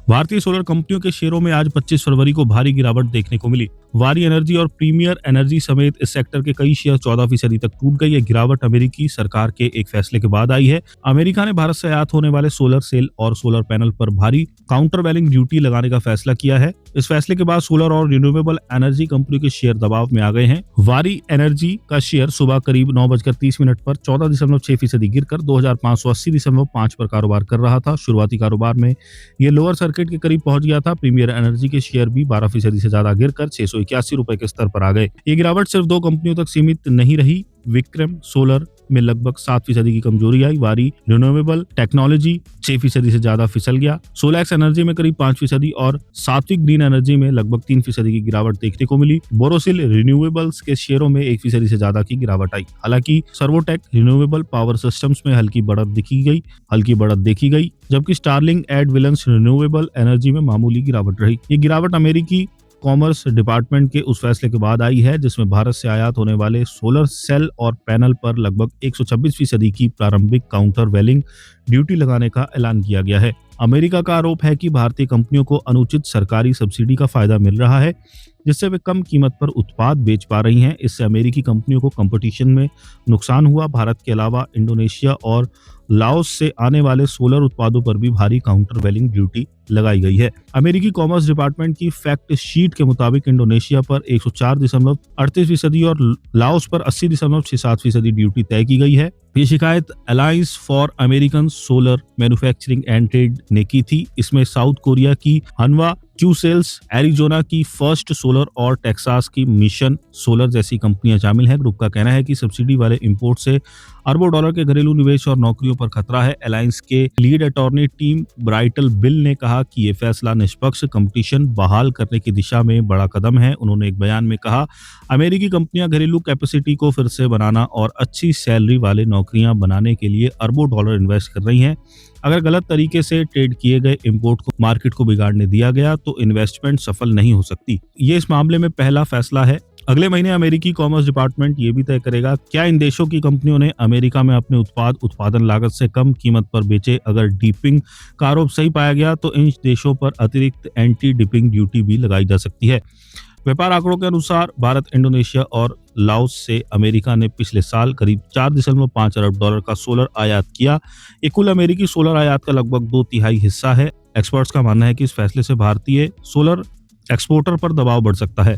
भारतीय सोलर कंपनियों के शेयरों में आज 25 फरवरी को भारी गिरावट देखने को मिली। वारी एनर्जी और प्रीमियर एनर्जी समेत इस सेक्टर के कई शेयर 14% तक टूट गई। यह गिरावट अमेरिकी सरकार के एक फैसले के बाद आई है। अमेरिका ने भारत से आयात होने वाले सोलर सेल और सोलर पैनल पर भारी काउंटर वैलिंग ड्यूटी लगाने का फैसला किया है। इस फैसले के बाद सोलर और रिन्यूएबल एनर्जी कंपनियों के शेयर दबाव में आ गए हैं। वारी एनर्जी का शेयर सुबह करीब 9:30 पर 14.6% गिरकर 2580.5 पर कारोबार कर रहा था। शुरुआती कारोबार में ये लोअर सर्किट के करीब पहुंच गया था। प्रीमियर एनर्जी के शेयर भी 12% से ज्यादा गिरकर 681 रुपए के स्तर पर आ गए। ये गिरावट सिर्फ दो कंपनियों तक सीमित नहीं रही। विक्रम सोलर में लगभग 7% की कमजोरी आई। वारी रिन्यूएबल टेक्नोलॉजी 6% से ज्यादा फिसल गया। सोलैक्स एनर्जी में करीब 5% और सात्विक ग्रीन एनर्जी में लगभग 3% की गिरावट देखने को मिली। बोरोसिल रिन्यूएबल्स के शेयरों में 1% से ज्यादा की गिरावट आई। हालांकि सर्वोटेक रिन्यूएबल पावर सिस्टम्स में हल्की बढ़त देखी गई, जबकि स्टारलिंग एडविलेंस रिन्यूएबल एनर्जी में मामूली गिरावट रही। ये गिरावट अमेरिकी कॉमर्स डिपार्टमेंट के उस फैसले के बाद आई है जिसमें भारत से आयात होने वाले सोलर सेल और पैनल पर लगभग 126% की प्रारंभिक काउंटर वैलिंग ड्यूटी लगाने का ऐलान किया गया है। अमेरिका का आरोप है कि भारतीय कंपनियों को अनुचित सरकारी सब्सिडी का फायदा मिल रहा है, जिससे वे कम कीमत पर उत्पाद बेच पा रही हैं। इससे अमेरिकी कंपनियों को कंपटीशन में नुकसान हुआ। भारत के अलावा इंडोनेशिया और लाओस से आने वाले सोलर उत्पादों पर भी भारी काउंटर वैलिंग ड्यूटी लगाई गई है। अमेरिकी कॉमर्स डिपार्टमेंट की फैक्ट शीट के मुताबिक इंडोनेशिया पर 104.38% और लाओस पर 80.67% ड्यूटी तय की गई है। ये शिकायत alliance for American solar manufacturing and trade ने की थी। इसमें साउथ कोरिया की हनवा क्यूसेल्स, एरिजोना की फर्स्ट सोलर और टेक्सास की मिशन सोलर जैसी कंपनियां शामिल हैं। ग्रुप का कहना है कि सब्सिडी वाले इंपोर्ट से अरबों डॉलर के घरेलू निवेश और नौकरियों पर खतरा है। अलायंस के लीड अटॉर्नी टीम ब्राइटल बिल ने कहा कि ये फैसला निष्पक्ष कंपटीशन बहाल करने की दिशा में बड़ा कदम है। उन्होंने एक बयान में कहा, अमेरिकी कंपनियां घरेलू कैपेसिटी को फिर से बनाना और अच्छी सैलरी वाले नौकरियां बनाने के लिए अरबों डॉलर इन्वेस्ट कर रही हैं। अगर गलत तरीके से ट्रेड किए गए इंपोर्ट को मार्केट को बिगाड़ने दिया गया तो इन्वेस्टमेंट सफल नहीं हो सकती। ये इस मामले में पहला फैसला है। अगले महीने अमेरिकी कॉमर्स डिपार्टमेंट ये भी तय करेगा क्या इन देशों की कंपनियों ने अमेरिका में अपने उत्पादन लागत से कम कीमत पर बेचे। अगर डिपिंग का आरोप सही पाया गया तो इन देशों पर अतिरिक्त एंटी डिपिंग ड्यूटी भी लगाई जा सकती है। व्यापार आंकड़ों के अनुसार भारत, इंडोनेशिया और लाओस से अमेरिका ने पिछले साल करीब 4.5 अरब डॉलर का सोलर आयात किया। ये कुल अमेरिकी सोलर आयात का लगभग 2/3 हिस्सा है। एक्सपर्ट्स का मानना है कि इस फैसले से भारतीय सोलर एक्सपोर्टर पर दबाव बढ़ सकता है।